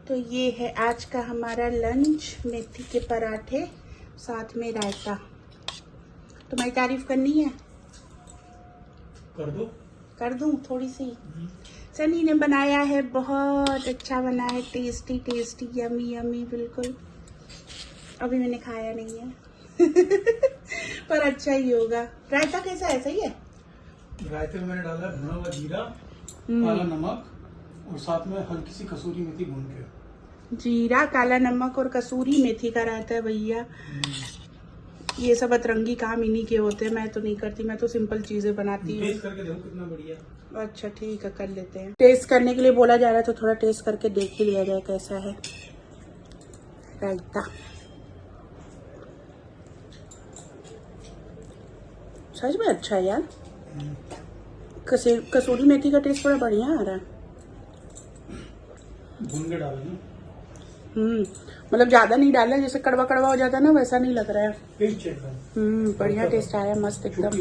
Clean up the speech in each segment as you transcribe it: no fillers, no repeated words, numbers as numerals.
तो ये है आज का हमारा लंच, मेथी के पराठे साथ में रायता। तुम्हारी तारीफ करनी है? कर दूं थोड़ी सी। सनी ने बनाया है, बहुत अच्छा बना है, टेस्टी टेस्टी यमी यमी बिल्कुल। अभी मैंने खाया नहीं है पर अच्छा ही होगा। रायता कैसा है? सही है। रायते में मैंने डाला है भुना हुआ जीरा, काला नमक और साथ में हल्की सी कसूरी मेथी भून के। जीरा, काला नमक और कसूरी मेथी का रायता है भैया। ये सब अतरंगी काम इन्हीं के होते हैं, मैं तो नहीं करती, मैं तो सिंपल चीजें बनाती हूँ। टेस्ट करके देखो कितना बढ़िया। अच्छा ठीक है, कर लेते हैं। टेस्ट करने के लिए बोला जा रहा है तो थोड़ा टेस्ट करके देख ही लिया जाए कैसा है रायता। सच में अच्छा है यार। कसूरी मेथी का टेस्ट थोड़ा बढ़िया आ रहा है। भून के डाला ना। मतलब ज्यादा नहीं डाला, जैसे कड़वा कड़वा हो जाता है ना, वैसा नहीं लग रहा है। बढ़िया टेस्ट आया, मस्त एकदम।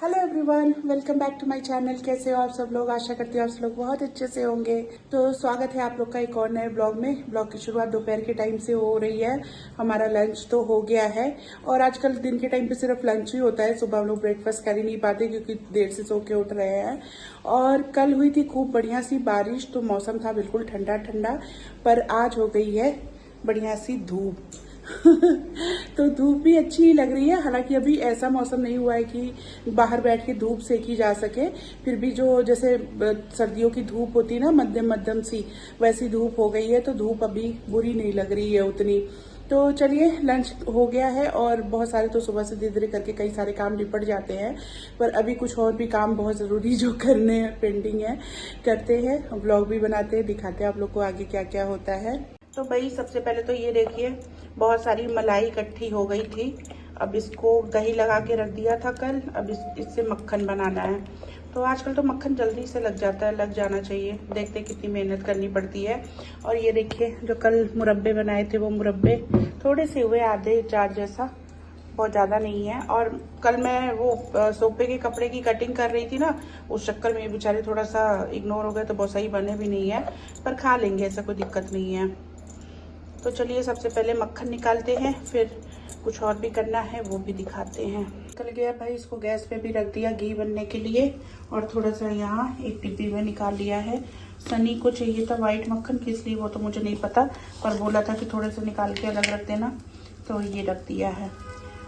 Hello everyone, welcome back to my channel. कैसे हो आप सब लोग? आशा करती हूँ आप सब लोग बहुत अच्छे से होंगे। तो स्वागत है आप लोग का एक और नए ब्लॉग में। ब्लॉग की शुरुआत दोपहर के टाइम से हो रही है। हमारा लंच तो हो गया है और आजकल दिन के टाइम पे सिर्फ लंच ही होता है। सुबह हम लोग ब्रेकफास्ट कर ही नहीं पाते क्योंकि देर से सो के उठ रहे हैं। और कल हुई थी खूब बढ़िया सी बारिश, तो मौसम था बिल्कुल ठंडा ठंडा, पर आज हो गई है बढ़िया सी धूप तो धूप भी अच्छी लग रही है। हालांकि अभी ऐसा मौसम नहीं हुआ है कि बाहर बैठ के धूप सेकी जा सके, फिर भी जो जैसे सर्दियों की धूप होती है ना, मध्यम मध्यम सी, वैसी धूप हो गई है। तो धूप अभी बुरी नहीं लग रही है उतनी। तो चलिए, लंच हो गया है और बहुत सारे तो सुबह से धीरे धीरे करके कई सारे काम निपट जाते हैं, पर अभी कुछ और भी काम बहुत ज़रूरी जो करने हैं, पेंडिंग है, करते हैं। व्लॉग भी बनाते हैं, दिखाते हैं आप लोग को आगे क्या क्या होता है। तो भाई सबसे पहले तो ये देखिए, बहुत सारी मलाई इकट्ठी हो गई थी। अब इसको दही लगा के रख दिया था कल, अब इससे मक्खन बनाना है। तो आजकल तो मक्खन जल्दी से लग जाता है, लग जाना चाहिए। देखते कितनी मेहनत करनी पड़ती है। और ये देखिए, जो कल मुरब्बे बनाए थे वो मुरब्बे थोड़े से हुए, आधे चार जैसा, बहुत ज़्यादा नहीं है। और कल मैं वो सोफे के कपड़े की कटिंग कर रही थी ना, उस चक्कर में बेचारे थोड़ा सा इग्नोर हो गए, तो बहुत सही बने भी नहीं है, पर खा लेंगे, ऐसा कोई दिक्कत नहीं है। तो चलिए सबसे पहले मक्खन निकालते हैं, फिर कुछ और भी करना है वो भी दिखाते हैं। निकल गया भाई, इसको गैस पे भी रख दिया घी बनने के लिए, और थोड़ा सा यहाँ एक डिब्बी में निकाल लिया है। सनी को चाहिए था वाइट मक्खन, किस लिए वो तो मुझे नहीं पता, पर बोला था कि थोड़े से निकाल के अलग रख देना, तो ये रख दिया है।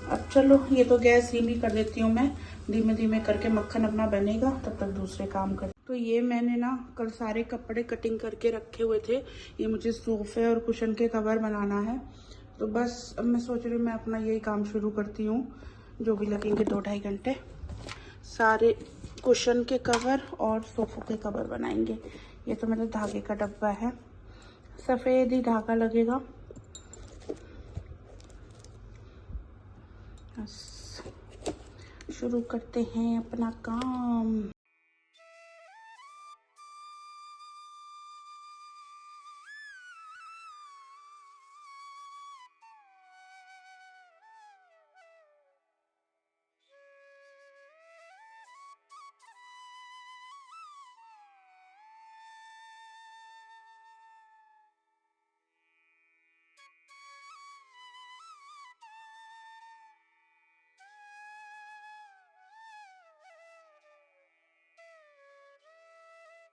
अब चलो, ये तो गैस धीमी कर देती हूँ मैं, धीमे धीमे करके मक्खन अपना बनेगा, तब तक दूसरे काम कर। तो ये मैंने ना कल सारे कपड़े कटिंग करके रखे हुए थे। ये मुझे सोफे और कुशन के कवर बनाना है, तो बस अब मैं सोच रही हूँ मैं अपना यही काम शुरू करती हूँ, जो भी लगेंगे 2-2.5 घंटे। सारे कुशन के कवर और सोफों के कवर बनाएंगे। ये तो मेरे धागे का डब्बा है, सफ़ेद ही धागा लगेगा। बस शुरू करते हैं अपना काम।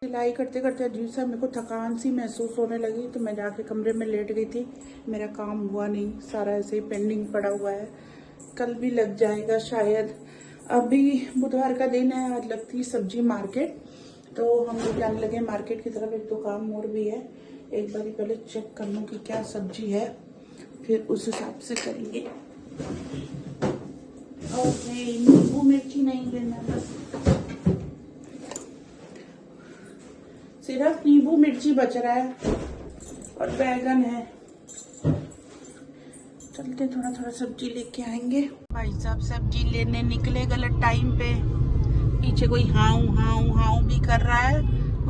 सिलाई करते करते अजीब सा मेरे को थकान सी महसूस होने लगी, तो मैं जाके कमरे में लेट गई थी। मेरा काम हुआ नहीं, सारा ऐसे ही पेंडिंग पड़ा हुआ है, कल भी लग जाएगा शायद। अभी बुधवार का दिन है, आज लगती है सब्जी मार्केट, तो हम लोग जाने लगे मार्केट की तरफ। एक दो काम और भी है, एक बार पहले चेक कर लूँ कि क्या सब्जी है, फिर उस हिसाब से करेंगे। ओके, नींबू मिर्ची नहीं लेना, बस सिर्फ नींबू मिर्ची बच रहा है और बैगन है। चलते थोड़ा थोड़ा सब्जी लेके आएंगे। भाई साहब सब्जी लेने निकले गलत टाइम पे, पीछे कोई हाउ हाउ हाउ भी कर रहा है,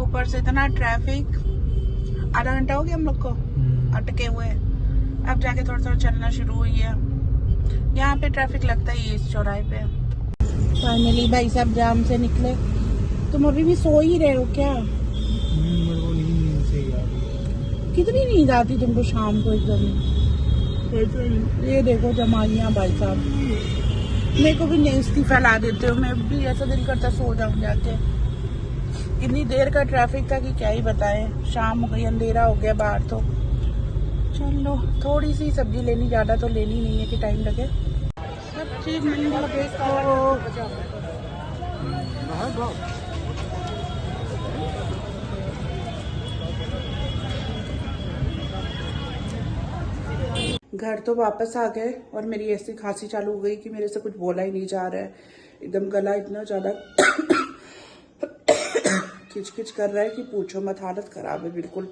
ऊपर से इतना ट्रैफिक। आधा घंटा हो गया हम लोग को अटके हुए, अब जाके थोड़ा थोड़ा चलना शुरू हुई है। यहाँ पे ट्रैफिक लगता ही है इस चौराहे पे। फाइनली भाई साहब जाम से निकले। तुम अभी भी सो ही रहे हो क्या? कितनी नींद आती तुमको शाम को एकदम? ये देखो जमाइयाँ भाई साहब, मेरे को भी नींद फैला देते हो। मैं भी ऐसा दिल करता सो जाऊं जाके। इतनी देर का ट्रैफिक था कि क्या ही बताएं। शाम हो गई, अंधेरा हो गया बाहर तो। चलो थोड़ी सी सब्जी लेनी, ज्यादा तो लेनी नहीं है कि टाइम लगे। सब्जी मंडी देखो। घर तो वापस आ गए और मेरी ऐसी खांसी चालू हो गई कि मेरे से कुछ बोला ही नहीं जा रहा है। एकदम गला इतना ज्यादा खिचखिच कर रहा है कि पूछो मत, हालत खराब है बिल्कुल।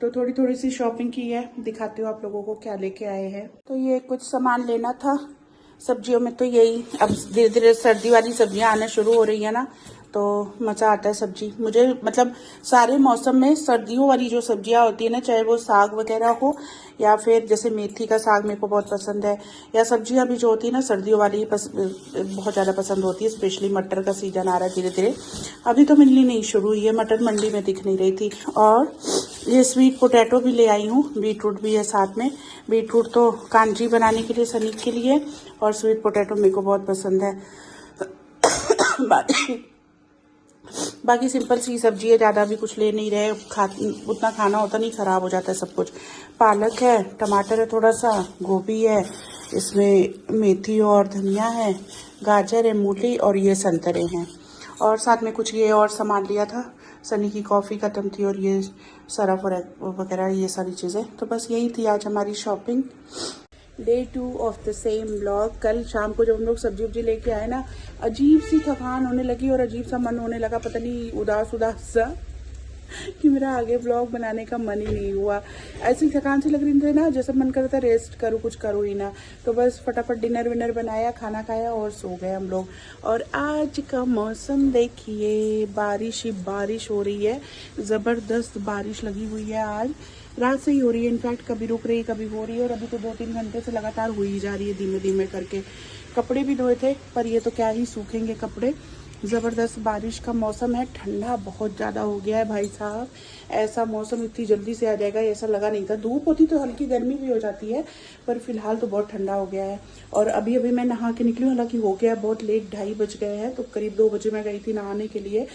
तो थोड़ी थोड़ी सी शॉपिंग की है, दिखाती हूँ आप लोगों को क्या लेके आए हैं। तो ये कुछ सामान लेना था सब्जियों में, तो यही अब धीरे धीरे सर्दी वाली सब्जियां आना शुरू हो रही है ना, तो मज़ा आता है सब्जी। मुझे मतलब सारे मौसम में सर्दियों वाली जो सब्जियां होती है ना, चाहे वो साग वगैरह हो या फिर जैसे मेथी का साग मेरे को बहुत पसंद है, या सब्जियां भी जो होती है ना सर्दियों वाली बहुत ज़्यादा पसंद होती है। स्पेशली मटर का सीजन आ रहा है धीरे धीरे, अभी तो मिलनी नहीं शुरू हुई है, मटर मंडी में दिख नहीं रही थी। और ये स्वीट पोटैटो भी ले आई हूँ, बीटरूट भी है साथ में। बीटरूट तो कांजी बनाने के लिए, सनीक के लिए, और स्वीट पोटैटो मेरे को बहुत पसंद है। बाकी सिंपल सी सब्जी है, ज़्यादा भी कुछ ले नहीं रहे, उतना खाना होता नहीं, ख़राब हो जाता है सब कुछ। पालक है, टमाटर है थोड़ा सा, गोभी है, इसमें मेथी और धनिया है, गाजर है, मूली और ये संतरे हैं। और साथ में कुछ ये और सामान लिया था, सनी की कॉफ़ी खत्म थी और ये सरफ वगैरह ये सारी चीज़ें। तो बस यही थी आज हमारी shopping. Day 2 of the same blog. कल शाम को जब हम लोग सब्जी वब्जी लेके आए ना, अजीब सी थकान होने लगी और अजीब सा मन होने लगा, पता नहीं उदास उदास सा, कि मेरा आगे ब्लॉग बनाने का मन ही नहीं हुआ। ऐसी थकान सी लग रही थी ना, जैसे मन करता रेस्ट करूँ, कुछ करूँ ही ना। तो बस फटाफट डिनर विनर बनाया, खाना खाया और सो गए हम लोग। और आज का मौसम देखिए, बारिश ही बारिश हो रही है, ज़बरदस्त बारिश लगी हुई है। आज रात से ही हो रही है, इनफैक्ट कभी रुक रही कभी हो रही है, और अभी तो 2-3 घंटे से लगातार हो ही जा रही है धीमे धीमे करके। कपड़े भी धोए थे पर ये तो क्या ही सूखेंगे कपड़े। ज़बरदस्त बारिश का मौसम है, ठंडा बहुत ज़्यादा हो गया है भाई साहब। ऐसा मौसम इतनी जल्दी से आ जाएगा ऐसा लगा नहीं था। धूप होती तो हल्की गर्मी भी हो जाती है, पर फिलहाल तो बहुत ठंडा हो गया है। और अभी अभी मैं नहा के निकली, हालांकि हो गया बहुत लेट, 2:30 बज गए हैं, तो करीब 2 बजे मैं गई थी नहाने के लिए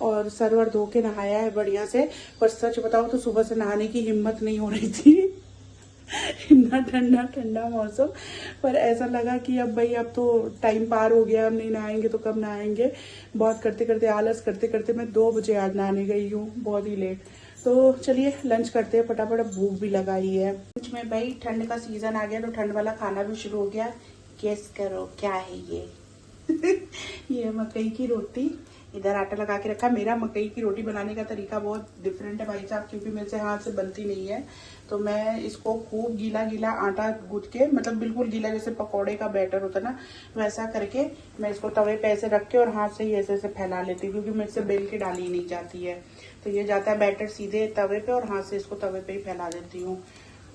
और सर वर धो के नहाया है बढ़िया से। पर सच बताओ तो सुबह से नहाने की हिम्मत नहीं हो रही थी इतना ठंडा ठंडा मौसम। पर ऐसा लगा कि अब भाई अब तो टाइम पार हो गया, अब नहीं नहाएंगे तो कब नहाएंगे। बहुत करते करते, आलस करते करते मैं 2 बजे आज नहाने गई हूँ, बहुत ही लेट। तो चलिए लंच करते हैं फटाफट, अब भूख भी लगाई है। लंच में भाई ठंड का सीजन आ गया तो ठंड वाला खाना भी शुरू हो गया। गेस करो क्या है ये ये मकई की रोटी, इधर आटा लगा के रखा। मेरा मकई की रोटी बनाने का तरीका बहुत डिफरेंट है भाई साहब, क्योंकि मेरे से हाथ से बनती नहीं है। तो मैं इसको खूब गीला गीला आटा गूंथ के, मतलब बिल्कुल गीला, जैसे पकौड़े का बैटर होता है ना, वैसा करके मैं इसको तवे पे ऐसे रख के और हाथ से ही ऐसे ऐसे फैला लेती हूँ, क्योंकि मेरे से बेल के डाली नहीं जाती है। तो ये जाता है बैटर सीधे तवे पे और हाथ से इसको तवे पे ही फैला देती हूँ।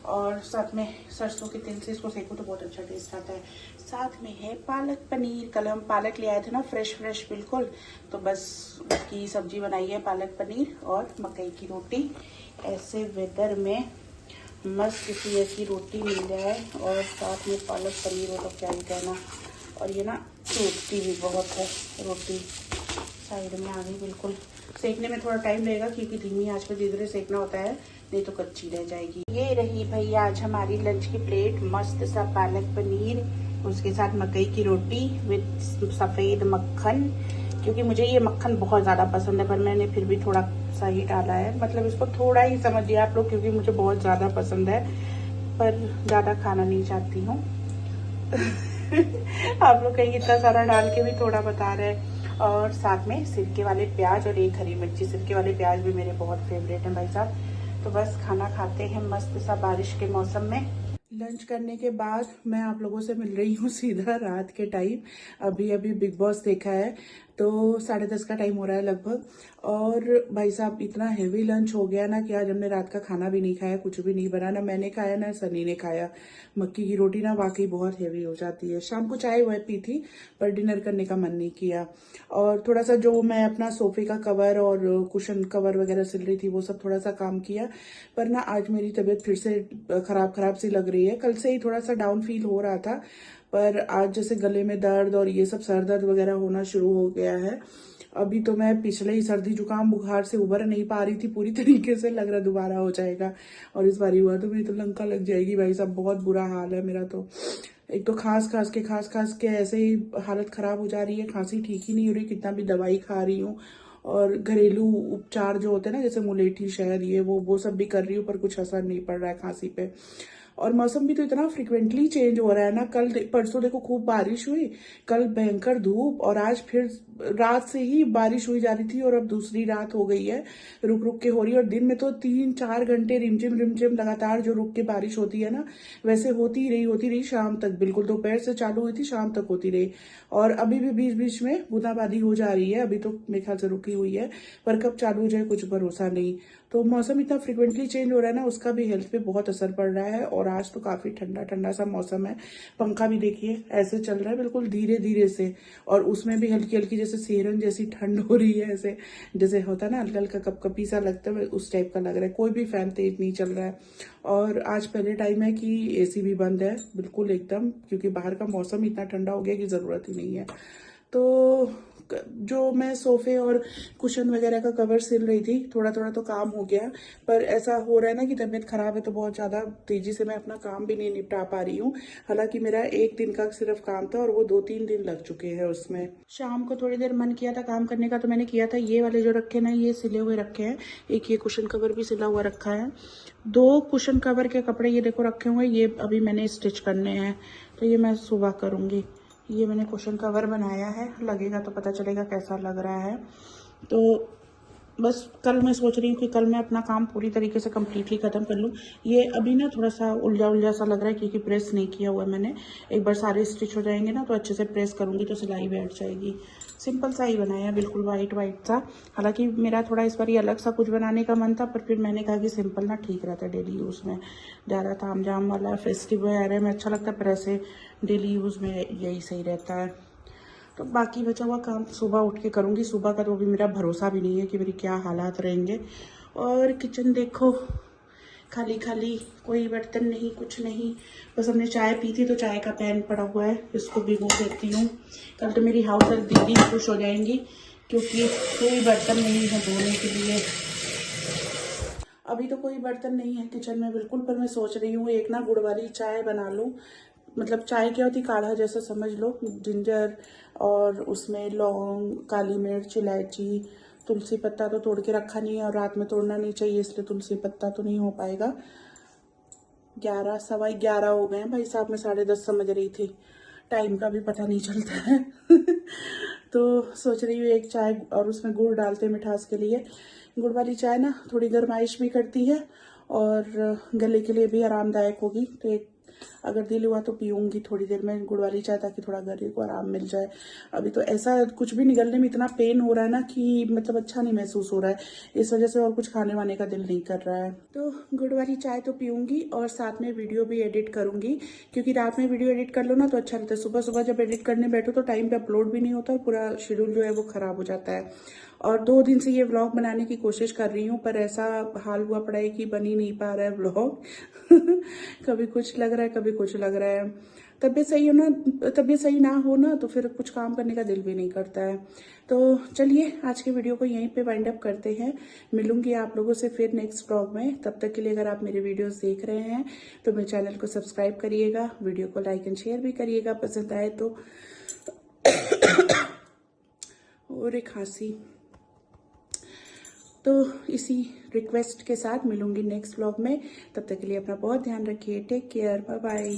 और साथ में सरसों के तेल से इसको सेको तो बहुत अच्छा टेस्ट आता है। साथ में है पालक पनीर, कल हम पालक ले आए थे ना, फ्रेश फ्रेश बिल्कुल, तो बस उसकी सब्जी बनाई है, पालक पनीर और मकई की रोटी। ऐसे वेदर में मस्त सी ऐसी रोटी मिल जाए और साथ में पालक पनीर हो तो क्या ही कहना। और ये ना रोटी भी बहुत है, रोटी साइड में आ गई बिल्कुल। सेकने में थोड़ा टाइम लगेगा क्योंकि धीमी आंच पे धीरे धीरे सेकना होता है, नहीं तो कच्ची रह जाएगी। ये रही भैया आज हमारी लंच की प्लेट, मस्त सा पालक पनीर, उसके साथ मकई की रोटी विद सफेद मक्खन, क्योंकि मुझे ये मक्खन बहुत ज्यादा पसंद है, पर मैंने फिर भी थोड़ा सा ही डाला है, मतलब इसको थोड़ा ही समझिए आप लोग, क्योंकि मुझे बहुत ज्यादा पसंद है, पर ज्यादा खाना नहीं चाहती हूँ आप लोग कहीं इतना सारा डाल के भी थोड़ा बता रहे हैं। और साथ में सिरके वाले प्याज और एक हरी मिर्ची, सिरके वाले प्याज भी मेरे बहुत फेवरेट हैं भाई साहब। तो बस खाना खाते हैं मस्त सा बारिश के मौसम में। लंच करने के बाद मैं आप लोगों से मिल रही हूँ सीधा रात के टाइम। अभी अभी बिग बॉस देखा है, तो 10:30 का टाइम हो रहा है लगभग। और भाई साहब इतना हेवी लंच हो गया ना कि आज हमने रात का खाना भी नहीं खाया, कुछ भी नहीं बना, ना मैंने खाया ना सनी ने खाया। मक्की की रोटी ना वाकई बहुत हेवी हो जाती है। शाम को चाय वह पी थी पर डिनर करने का मन नहीं किया। और थोड़ा सा जो मैं अपना सोफे का कवर और कुशन कवर वगैरह सिल रही थी वो सब थोड़ा सा काम किया। पर ना आज मेरी तबीयत फिर से खराब खराब सी लग रही है। कल से ही थोड़ा सा डाउन फील हो रहा था पर आज जैसे गले में दर्द और ये सब सर दर्द वगैरह होना शुरू हो गया है। अभी तो मैं पिछले ही सर्दी जुकाम बुखार से उबर नहीं पा रही थी पूरी तरीके से, लग रहा दोबारा हो जाएगा। और इस बार हुआ तो मेरी तो लंका लग जाएगी भाई साहब, बहुत बुरा हाल है मेरा तो। एक तो खांस के ऐसे ही हालत खराब हो जा रही है, खांसी ठीक ही नहीं हो रही, कितना भी दवाई खा रही हूँ। और घरेलू उपचार जो होते हैं ना, जैसे मुलेठी शहद ये वो सब भी कर रही हूँ पर कुछ असर नहीं पड़ रहा है खांसी पे। और मौसम भी तो इतना फ्रिक्वेंटली चेंज हो रहा है ना। कल परसों देखो खूब बारिश हुई, कल भयंकर धूप, और आज फिर रात से ही बारिश हुई जा रही थी और अब दूसरी रात हो गई है, रुक रुक के हो रही है। और दिन में तो 3-4 घंटे रिमझिम लगातार जो रुक के बारिश होती है ना, वैसे होती रही शाम तक, बिल्कुल दोपहर से चालू हुई थी शाम तक होती रही। और अभी भी बीच बीच में बूंदाबांदी हो जा रही है, अभी तो मेरे ख्याल से रुकी हुई है, पर कब चालू हो जाए कुछ भरोसा नहीं। तो मौसम इतना फ्रिक्वेंटली चेंज हो रहा है ना, उसका भी हेल्थ पे बहुत असर पड़ रहा है। और आज तो काफी ठंडा ठंडा सा मौसम है, पंखा भी देखिए ऐसे चल रहा है बिल्कुल धीरे धीरे से, और उसमें भी हल्की हल्की जैसे सेरन जैसी ठंड हो रही है, ऐसे जैसे होता है ना हल्का हल्का कपकपी सा लगता है, उस टाइप का लग रहा है। कोई भी फैन तेज नहीं चल रहा है। और आज पहले टाइम है कि एसी भी बंद है बिल्कुल एकदम, क्योंकि बाहर का मौसम इतना ठंडा हो गया कि जरूरत ही नहीं है। तो जो मैं सोफे और कुशन वगैरह का कवर सिल रही थी, थोड़ा थोड़ा तो काम हो गया, पर ऐसा हो रहा है ना कि तबीयत खराब है तो बहुत ज्यादा तेजी से मैं अपना काम भी नहीं निपटा पा रही हूँ। हालांकि मेरा 1 दिन का सिर्फ काम था और वो 2-3 दिन लग चुके हैं उसमें। शाम को थोड़ी देर मन किया था काम करने का तो मैंने किया था। ये वाले जो रखे ना, ये सिले हुए रखे हैं, एक ये कुशन कवर भी सिला हुआ रखा है। 2 कुशन कवर के कपड़े ये देखो रखे हुए, ये अभी मैंने स्टिच करने हैं, तो ये मैं सुबह करूंगी। ये मैंने कुशन कवर बनाया है, लगेगा तो पता चलेगा कैसा लग रहा है। तो बस कल मैं सोच रही हूँ कि कल मैं अपना काम पूरी तरीके से कम्प्लीटली ख़त्म कर लूँ। ये अभी ना थोड़ा सा उलझा सा लग रहा है क्योंकि प्रेस नहीं किया हुआ है मैंने। एक बार सारे स्टिच हो जाएंगे ना तो अच्छे से प्रेस करूँगी तो सिलाई बैठ जाएगी। सिंपल सा ही बनाया है, बिल्कुल वाइट सा। हालांकि मेरा थोड़ा इस बार ये अलग सा कुछ बनाने का मन था, पर फिर मैंने कहा कि सिंपल ना ठीक रहता है डेली यूज़ में। ज़्यादा ताम झाम वाला फेस्टिव वगैरह में अच्छा लगता है, पर ऐसे डेली यूज़ में यही सही रहता है। तो बाकी बचा हुआ काम सुबह उठ के करूँगी। सुबह का तो भी मेरा भरोसा भी नहीं है कि मेरी क्या हालात रहेंगे। और किचन देखो खाली खाली, कोई बर्तन नहीं, कुछ नहीं। बस हमने चाय पी थी तो चाय का पैन पड़ा हुआ है, इसको भिगो देती हूँ। कल तो मेरी हाउस हेल्प दीदी खुश हो जाएंगी क्योंकि कोई बर्तन नहीं है धोने के लिए। अभी तो कोई बर्तन नहीं है किचन में बिल्कुल, पर मैं सोच रही हूँ एक ना गुड़ वाली चाय बना लूँ। मतलब चाय क्या होती, काढ़ा जैसा समझ लो, जिंजर और उसमें लौंग, काली मिर्च, इलायची, तुलसी पत्ता तो तोड़ के रखा नहीं है और रात में तोड़ना नहीं चाहिए, इसलिए तुलसी पत्ता तो नहीं हो पाएगा। 11 सवा 11 हो गए हैं भाई साहब, मैं 10:30 समझ रही थी, टाइम का भी पता नहीं चलता है। तो सोच रही हूँ एक चाय और उसमें गुड़ डालते मिठास के लिए। गुड़ वाली चाय ना थोड़ी गर्माइश भी करती है और गले के लिए भी आरामदायक होगी। तो एक अगर दिल हुआ तो पीऊंगी थोड़ी देर में गुड़ वाली चाय, ताकि थोड़ा गले को आराम मिल जाए। अभी तो ऐसा कुछ भी निगलने में इतना पेन हो रहा है ना कि मतलब अच्छा नहीं महसूस हो रहा है, इस वजह से और कुछ खाने वाने का दिल नहीं कर रहा है। तो गुड़ वाली चाय तो पीऊंगी और साथ में वीडियो भी एडिट करूंगी, क्योंकि रात में वीडियो एडिट कर लो ना तो अच्छा रहता है। सुबह सुबह जब एडिट करने बैठो तो टाइम पे अपलोड भी नहीं होता और पूरा शेड्यूल जो है वो खराब हो जाता है। और 2 दिन से ये व्लॉग बनाने की कोशिश कर रही हूँ, पर ऐसा हाल हुआ पड़ा है कि बन ही नहीं पा रहा है व्लॉग। कभी कुछ लग रहा है, कभी कुछ लग रहा है। तबीयत सही ना हो ना तो फिर कुछ काम करने का दिल भी नहीं करता है। तो चलिए आज के वीडियो को यहीं पे वाइंड अप करते हैं। मिलूंगी आप लोगों से फिर नेक्स्ट व्लॉग में। तब तक के लिए अगर आप मेरे वीडियोस देख रहे हैं तो मेरे चैनल को सब्सक्राइब करिएगा, वीडियो को लाइक एंड शेयर भी करिएगा पसंद आए तो। और एक खांसी, तो इसी रिक्वेस्ट के साथ मिलूंगी नेक्स्ट व्लॉग में। तब तक के लिए अपना बहुत ध्यान रखिए। Take care, bye bye.